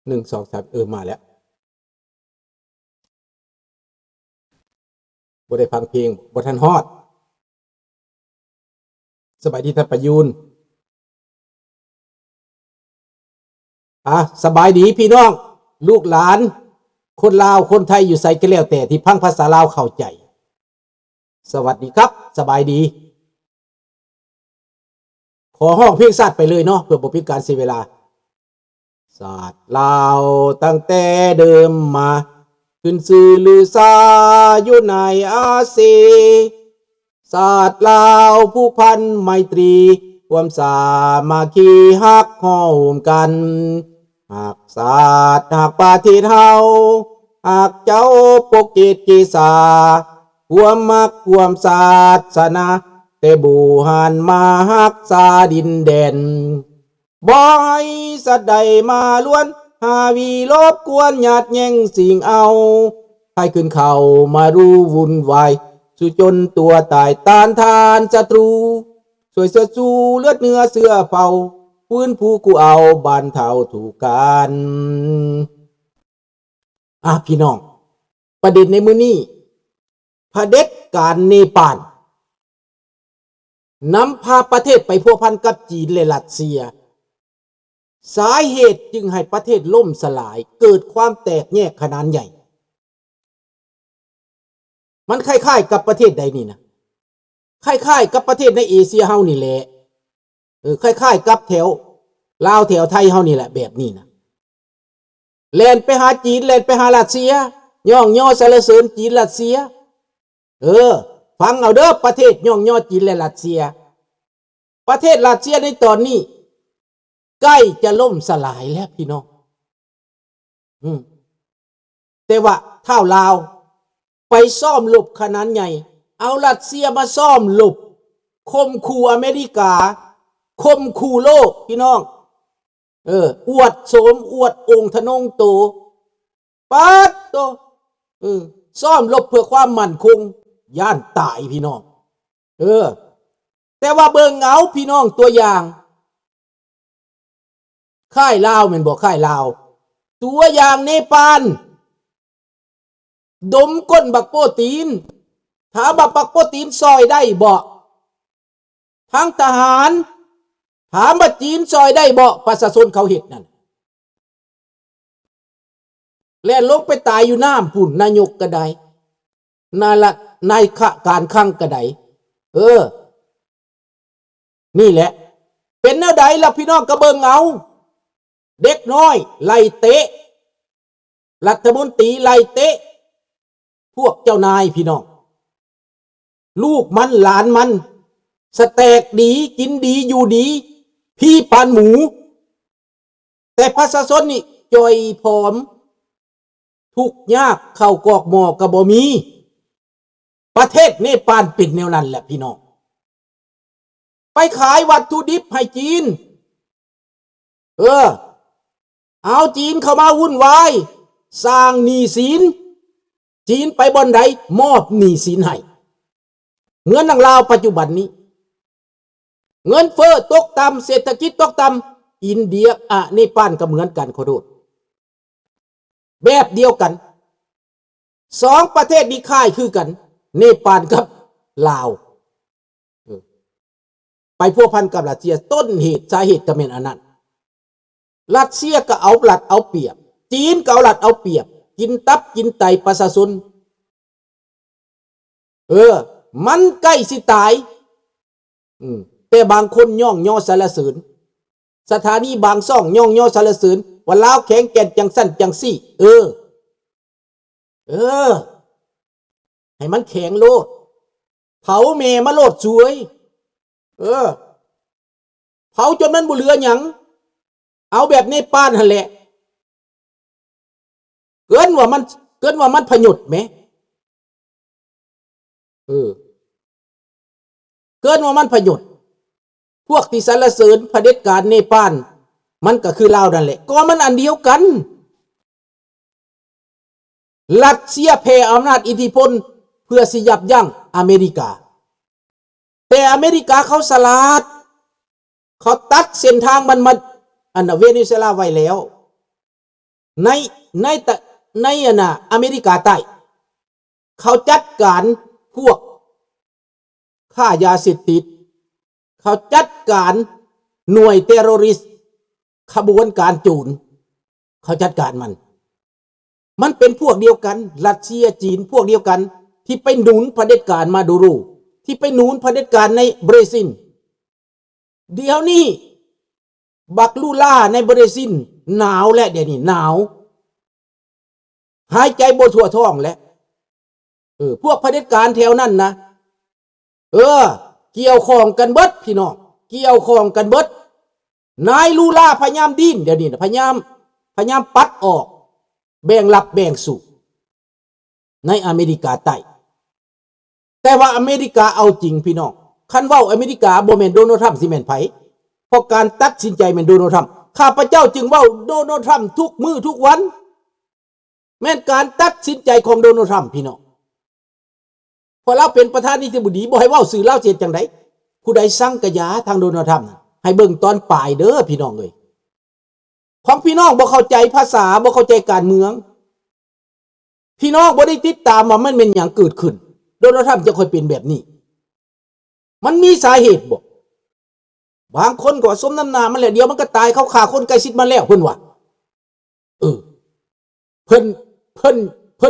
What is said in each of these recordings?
1 2 3มาแล้วบ่ได้ฟังเพลงบ่ทันฮอดสบายดีท่านประยูนสบายดีพี่น้องลูกหลานคนลาวคนไทยอยู่ไสก็แล้วแต่ที่พังภาษาลาวเข้าใจสวัสดีครับสบายดีขอห้องเพลงชาติไปเลยเนาะเพื่อบ่เป็นการเสียเวลาศาสตร์ลาวตั้งแต่เดิมมาขึ้นชื่อลือซาอยู่ในอาเซียศาสตร์ลาวผู้พันไมตรีความสามัคคีฮักห้อมกันหากศาสตร์หากประเทศเฮาหากเจ้าปกเกตเกษาความมักความศาสนาแต่บูหันมาฮักษาดินแดนบ่ให้สัตว์ใดมาล้วนหาวีลบกวนหยาดแย่งสิ่งเอาให้ขึ้นเขามารู้วุ่นวายสู้จนตัวตายต้านทานศัตรูช่วยเสือสู้เลือดเนื้อเสื้อเฝ้าฟื้นผู้กูเอาบานเทาถูกกันพี่น้องประเด็นในมื้อนี้เผด็จการเนปาลนำพาประเทศไปพัวพันกับจีนและรัสเซียสาเหตุจึงให้ประเทศล่มสลายเกิดความแตกแยกขนาดใหญ่มันคล้ายๆกับประเทศใดนี่นะคล้ายๆกับประเทศในเอเชียเฮานี่แหละคล้ายๆกับแถวลาวแถวไทยเฮานี่แหละแบบนี้นะแล่นไปหาจีนแล่นไปหารัสเซียย่องย่อสรรเสริญจีนรัสเซียฟังเอาเด้อประเทศย่องย่อจีนและรัสเซียประเทศรัสเซียในตอนนี้ใกล้จะล่มสลายแล้วพี่น้องแต่ว่าเท่าลาวไปซ่อมหลบขนาดใหญ่เอารัสเซียมาซ่อมหลบคมขู่อเมริกาคมขู่โลกพี่น้องอวดโสมอวดองค์ธนงโตปัดโตซ่อมหลบเพื่อความมั่นคงย่านตายพี่น้องแต่ว่าเบิ่งเอาพี่น้องตัวอย่างค่ายลาวแม่นบ่ค่ายลาวตัวอย่างเนปาลดมก้นบักโปตีนถามบักโปตีนซอยได้บ่ทางทหารถามว่าจีนซอยได้บ่ประชาชนเขาเฮ็ดนั่นแล่นลงไปตายอยู่น้ำพุ่นนายกก็ได้นายการคลังก็ได้นี่แหละเป็นแนวใดล่ะพี่น้องก็เบิ่งเอาเด็กน้อยไล่เตะรัฐมนตรีไล่เตะพวกเจ้านายพี่น้องลูกมันหลานมันสแตกดีกินดีอยู่ดีพี่ปานหมูแต่ประชาชนนี่จ่อยผอมทุกข์ยากเข้ากอกหม้อก็บ่มีประเทศเนปาลเป็นแนวนั้นแหละพี่น้องไปขายวัตถุดิบให้จีนเอาจีนเข้ามาวุ่นวายสร้างหนี้สินจีนไปบ่อนใดมอบหนี้สินให้เงินทางลาวปัจจุบันนี้เงินเฟ้อตกต่ำเศรษฐกิจตกต่ำอินเดียเนปาลก็เหมือนกันขอโทษแบบเดียวกันสองประเทศนี้คล้ายคือกันเนปาลกับลาวไปพัวพันกับรัสเซียต้นเหตุสาเหตุก็เป็นอันนั้นรัสเซียก็เอารัดเอาเปรียบจีนก็เอารัดเอาเปรียบกินตับกินไตประชาชนมันใกล้สิตายแต่บางคนย่องย่อสรรเสริญสถานีบางซ่องย่องย่อสรรเสริญว่าลาวแข็งแกร่งจังสั้นจังซี่ให้มันแข็งโลดเผาเมมาโลดสวยเผาจนมันบ่เหลือหยังเอาแบบเนปาลหั่นแหละเกินว่ามันพยศไหมเกินว่ามันพยศพวกที่สรรเสริญเผด็จการเนปาลมันก็คือลาวนั่นแหละก็มันอันเดียวกันรัสเซียแผ่อำนาจอิทธิพลเพื่อสิยับยั้งอเมริกาแต่อเมริกาเขาสลาดเขาตัดเส้นทางมันมาเวเนซุเอลาไว้แล้ว ในในแต่ในอเมริกาใต้เขาจัดการพวกฆ่ายาเสพติดเขาจัดการหน่วยเทโรริสต์ขบวนการโจรเขาจัดการมันเป็นพวกเดียวกันรัสเซียจีนพวกเดียวกันที่ไปหนุนเผด็จการมาดูรูที่ไปหนุนเผด็จการในเบรซิลเดี๋ยวนี้บักลูล่าในเบรซิลหนาวและเดี๋ยวนี้หนาวหายใจบ่ทั่วท้องแล้วพวกเผด็จการแถวนั้นนะเกี่ยวข้องกันเบิดพี่น้องเกี่ยวข้องกันเบิดนายลูล่าพยายามดิ้นเดี๋ยวนี้พยายามปัดออกแบ่งรับแบ่งสู่ในอเมริกาใต้แต่ว่าอเมริกาเอาจริงพี่น้องคันว่าอเมริกาบ่แม่นโดนัลด์ทรัมป์สิแม่นไผเพราะการตัดสินใจแม่นโดนัลด์ทรัมป์ข้าพเจ้าจึงว่าโดนัลด์ทรัมป์ทุกมื้อทุกวันแม่นการตัดสินใจของโดนัลด์ทรัมป์พี่น้องพอเราเป็นประธานาธิบดีบ่ให้เว้าสื่อเล่าเสียจังไดผู้ใดสั่งกะยาทางโดนัลด์ทรัมป์ให้เบิ่งตอนปลายเด้อพี่น้องเอ้ยของพี่น้องบ่เข้าใจภาษาบ่เข้าใจการเมืองพี่น้องบ่ได้ติดตามว่ามันเป็นหยังเกิดขึ้นโดนัลด์ทรัมป์จะค่อยเป็นแบบนี้มันมีสาเหตุบ่บางคนก็สมน้ำหน้ามันแหละเดี๋ยวมันก็ตายเขาฆ่าคนใกล้ชิดมาแล้วเพิ่นว่าเพิ่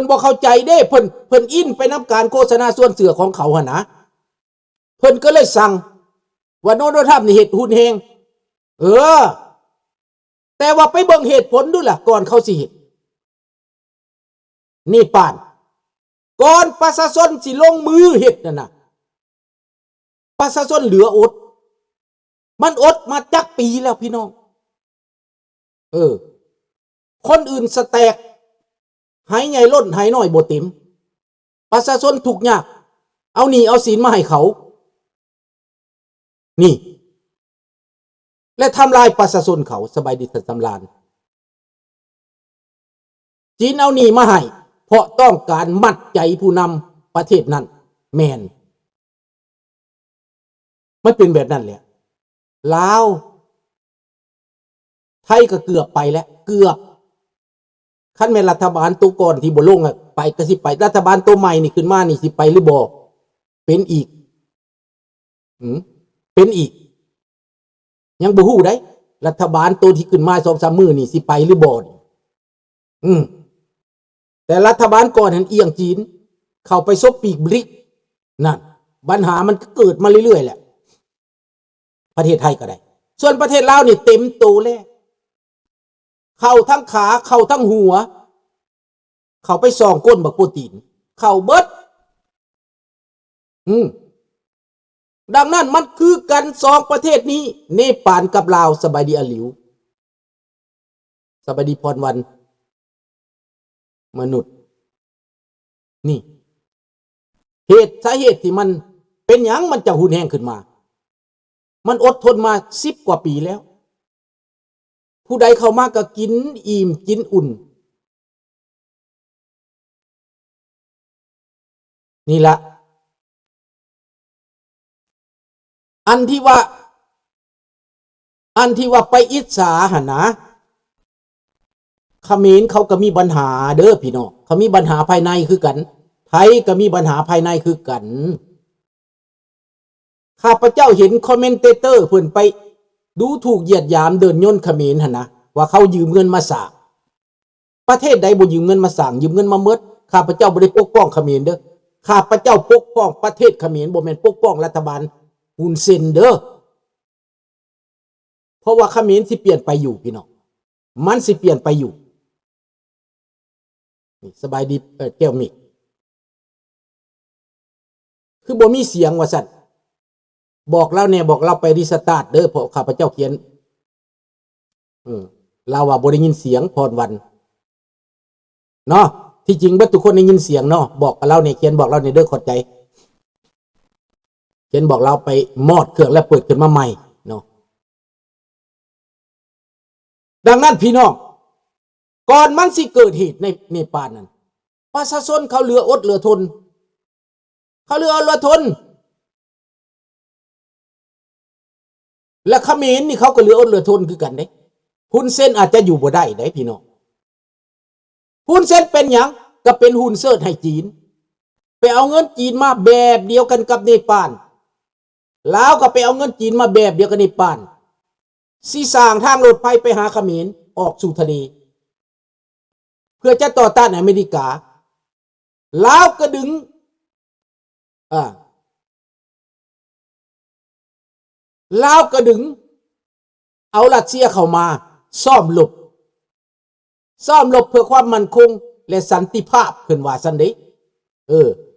นบ่เข้าใจเด้เพิ่นอินไปนำการโฆษณาส่วนเสือของเขาหั่นนะเพิ่นก็เลยสั่งว่าโดนัลด์ทรัมป์นี่เฮ็ดหุ้นแฮงแต่ว่าไปเบิ่งเหตุผลดูล่ะก่อนเขาสิเฮ็ดนี่ป่านก่อนประชาชนสิลงมือเฮ็ดนั่นน่ะประชาชนเหลืออดมันอดมาจักปีแล้วพี่น้องคนอื่นสแตกหายใหญ่ล้นหายน้อยบ่เต็มประชาชนทุกข์ยากเอาหนี้เอาสินมาให้เขานี่และทำลายประชาชนเขาสบายดีท่านสำราญจีนเอาหนี้มาให้เพราะต้องการมัดใจผู้นำประเทศนั้นแมนมันเป็นแบบนั้นแหละลาวไทยก็เกือบไปแล้วเกือบคันแม่นรัฐบาลตัวก่อนที่บ่ลงไปก็สิไปรัฐบาลตัวใหม่นี่ขึ้นมานี่สิไปหรือบ่เป็นอีกเป็นอีกยังบ่ฮู้ได้รัฐบาลตัวที่ขึ้นมา 2-3 มื้อนี่สิไปหรือบ่แต่รัฐบาลก่อนหันเอียงจีนเข้าไปซบปีกบริกนั่นปัญหามันเกิดมาเรื่อยๆแหละประเทศไทยก็ได้ส่วนประเทศลาวนี่เต็มโตแล้วเข้าทั้งขาเข้าทั้งหัวเข้าไปส่องก้นบักโปรตีนเข้าเบิดดังนั้นมันคือกันสองประเทศนี้เนปาลกับลาวสบายดีอหลิวสบายดีพรวันมนุษย์นี่สาเหตุที่มันเป็นหยังมันจะหุ่นแห้งขึ้นมามันอดทนมา10 กว่าปีแล้วผู้ใดเข้ามาก็กินอิ่มกินอุ่นนี่ละอันที่ว่าไปอิจฉาหั่นนะเขมรเขาก็มีปัญหาเด้อพี่น้องเขามีปัญหาภายในคือกันไทยก็มีปัญหาภายในคือกันข้าพเจ้าเห็นคอมเมนเตเตอร์เพิ่นไปดูถูกเหยียดหยามเดินย่นเขมรหั่นนะว่าเขายืมเงินมาสร้างประเทศใดบ่ยืมเงินมาสร้างยืมเงินมาเมิดข้าพเจ้าบ่ได้ปกป้องเขมรเด้อข้าพเจ้าปกป้องประเทศเขมรบ่แม่นปกป้องรัฐบาลฮุนเซนเด้อเพราะว่าเขมรสิเปลี่ยนไปอยู่พี่น้องมันสิเปลี่ยนไปอยู่สบายดีแก้วมิกคือบ่มีเสียงว่าซั่นบอกเราเนี่ยบอกเราไปรีสตาร์ทเด้อเพราะข้าพเจ้าเขียนเราว่าบ่ได้ยินเสียงพรวันเนาะที่จริงเบิดทุกคนได้ยินเสียงเนาะบอกกับเราเนี่ยเขียนบอกเราเนี่ยเด้อขอใจเขียนบอกเราไปมอดเครื่องแล้วเปิดขึ้นมาใหม่เนาะดังนั้นพี่น้องก่อนมันสิเกิดเหตุในป่านั้นประชาชนเขาเหลืออดเหลือทนเขาเหลืออดเหลือทนและเขมรนี่เขาก็เหลืออดเหลือทนคือกันเด้ฮุนเซนอาจจะอยู่บ่ได้พี่น้อง ฮุนเซนเป็นหยังก็เป็นฮุนเซินให้จีนไปเอาเงินจีนมาแบบเดียวกันกับเนปาลลาวก็ไปเอาเงินจีนมาแบบเดียวกันเนปาลสิสร้างทางรถไฟไปหาเขมรออกสู่ทะเลเพื่อจะต่อต้านอเมริกาลาวก็ดึงลาวก็ดึงเอารัสเซียเข้ามาซ่อมรบเพื่อความมั่นคงและสันติภาพเพิ่นว่าซั่นเด้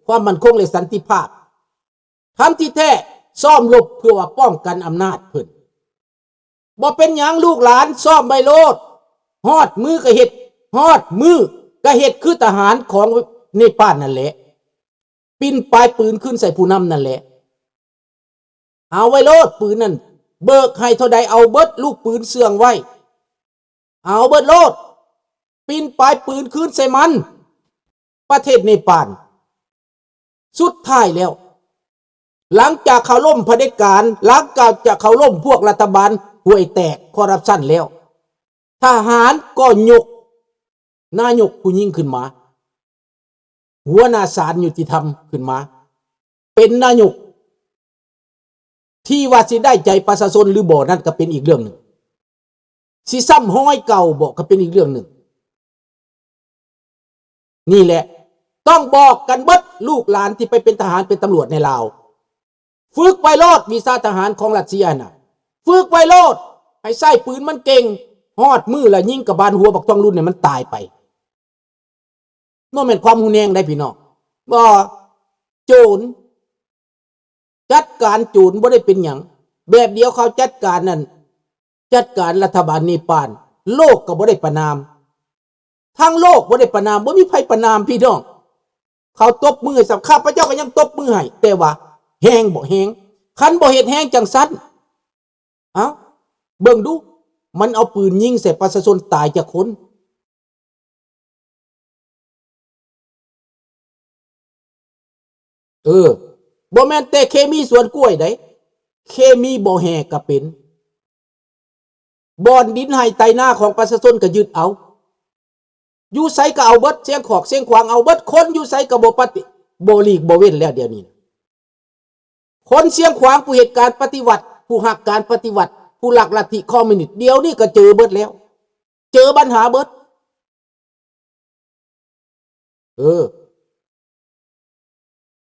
ความมั่นคงและสันติภาพทำที่แท้ซ่อมรบเพื่อว่าป้องกันอำนาจเพิ่นบ่เป็นหยังลูกหลานซ่อมไว้โลดฮอดมือก็เฮ็ดฮอดมือก็เฮ็ดคือทหารของเนปาลนั่นแหละปิ้นปลายปืนขึ้นใส่ผู้นำนั่นแหละเอาไว้โลดปืนนั่นเบิกให้เท่าใดเอาเบิดลูกปืนเสื่องไว้เอาเบิดโลดปิ้นปลายปืนขึ้นใส่มันประเทศเนปาลสุดท้ายแล้วหลังจากเขาล่มเผด็จการหลังจากเขาล่มพวกรัฐบาลห่วยแตกคอร์รัปชันแล้วทหารก็ยกนายกผู้ยิ่งขึ้นมาหัวหน้าศาลยุติธรรมขึ้นมาเป็นนายกที่ว่าสิได้ใจประชาชนหรือบ่นั่นก็เป็นอีกเรื่องหนึ่งสิซ้ำห้อยเก่าบ่ก็เป็นอีกเรื่องหนึ่งนี่แหละต้องบอกกันเบิดลูกหลานที่ไปเป็นทหารเป็นตำรวจในลาวฝึกไว้โลดวีซ่าทหารของรัสเซียน่ะฝึกไว้โลดให้ใส่ปืนมันเก่งฮอดมือละยิงกับบานหัวบักทองรุ่นเนี่ยมันตายไปโน่นเป็นความหูแนงได้พี่น้องบ่โจรจัดการโจรบ่ได้เป็นหยังแบบเดียวเขาจัดการนั่นจัดการรัฐบาลเนปาลโลกก็บ่ได้ประนามทั้งโลกบ่ได้ประนามบ่มีไผประนามพี่น้องเขาตบมือสับข้าพเจ้าก็ยังตบมือให้แต่ว่าแห้งบ่แห้งคันบ่เฮ็ดแห้งจังซั่นเบิ่งดูมันเอาปืนยิงใส่ประชาชนตายจากคนบ่แม่นแต่เคมีสวนกล้วยได้เคมีบ่แห่ก็เป็นบ่อนดินให้ไตหน้าของประชาชนก็ยึดเอาอยู่ไสก็เอาเบิดเสียงขอกเสียงขวางเอาเบิดคนอยู่ไสก็บ่ปฏิบ่หลีกบ่เว้นแล้วเดี๋ยวนี้คนเสียงขวางผู้เหตุการณ์ปฏิวัติผู้หักการปฏิวัติผู้หลักลัทธิคอมมิวนิสต์เดี๋ยวนี้ก็เจอเบิดแล้วเจอปัญหาเบิด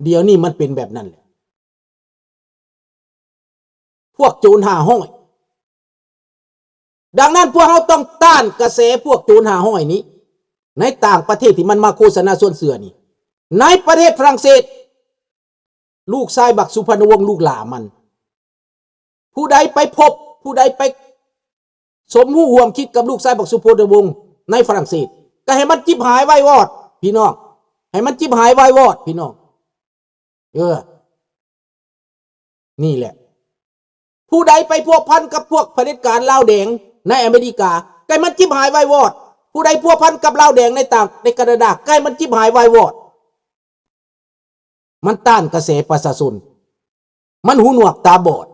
เดี๋ยวนี้มันเป็นแบบนั้นแหละพวกโจรหาห้อยดังนั้นพวกเขาต้องต้านกระแสพวกโจรหาห้อยนี้ในต่างประเทศที่มันมาโฆษณาส่วนเสือนี่ในประเทศฝรั่งเศสลูกชายบักสุพรรณวงศ์ลูกหลามันผู้ใดไปพบผู้ใดไปสมหูห่วมคิดกับลูกชายบักสุพรรณวงศ์ในฝรั่งเศสก็ให้มันจิบหายไว้วอดพี่น้องให้มันจิบหายไว้วอดพี่น้องนี่แหละผู้ใดไปพัวพันกับพวกเผด็จการลาวแดงในอเมริกาก็ให้มันจิบหายไว้วอดผู้ใดพัวพันกับลาวแดงในแคนาดาก็ให้มันจิบหายไว้วอดมันต้านกระแสประชาชนมันหูหนวกตาบอด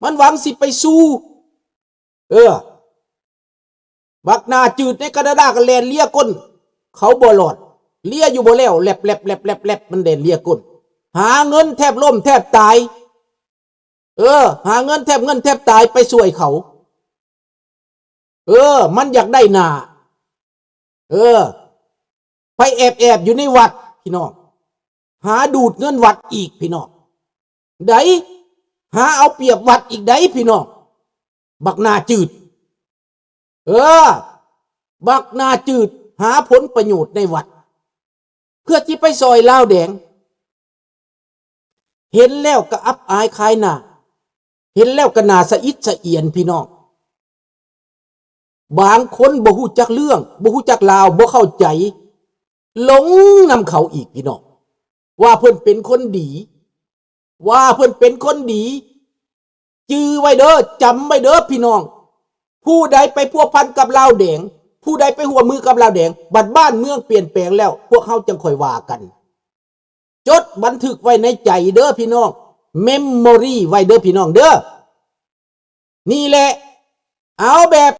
มันหวังสิไปสู้บักหน้าจืดในแคนาดาก็แลนเลียก้นเขาบ่หลอดเลียอยู่บ่แล้วแลบมันเด่นเลียก้นหาเงินแทบล่มแทบตายหาเงินแทบตายไปช่วยเขามันอยากได้หน้าไปแอบอยู่ในวัดพี่น้องหาดูดเงินวัดอีกพี่น้องไดหาเอาเปรียบวัดอีกไดพี่น้องบักหน้าจืดบักหน้าจืดหาผลประโยชน์ในวัดเพื่อที่ไปซอยลาวแดงเห็นแล้วก็อับอายคายหน้าเห็นแล้วก็น่าสะอิดสะเอียนพี่น้องบางคนบ่ฮู้จักเรื่องบ่ฮู้จักลาวบ่เข้าใจหลงนำเขาอีกพี่น้องว่าเพิ่นเป็นคนดีจื้อไว้เด้อจำไว้เด้อพี่น้องผู้ใดไปพัวพันกับลาวแดงผู้ใดไปหัวมือกับลาวแดงบัดบ้านเมืองเปลี่ยนแปลงแล้วพวกเขาจังค่อยว่ากันจดบันทึกไว้ในใจเด้อพี่น้องเมมโมรี่ไว้เด้อพี่น้องเด้อนี่แหละเอาแบบ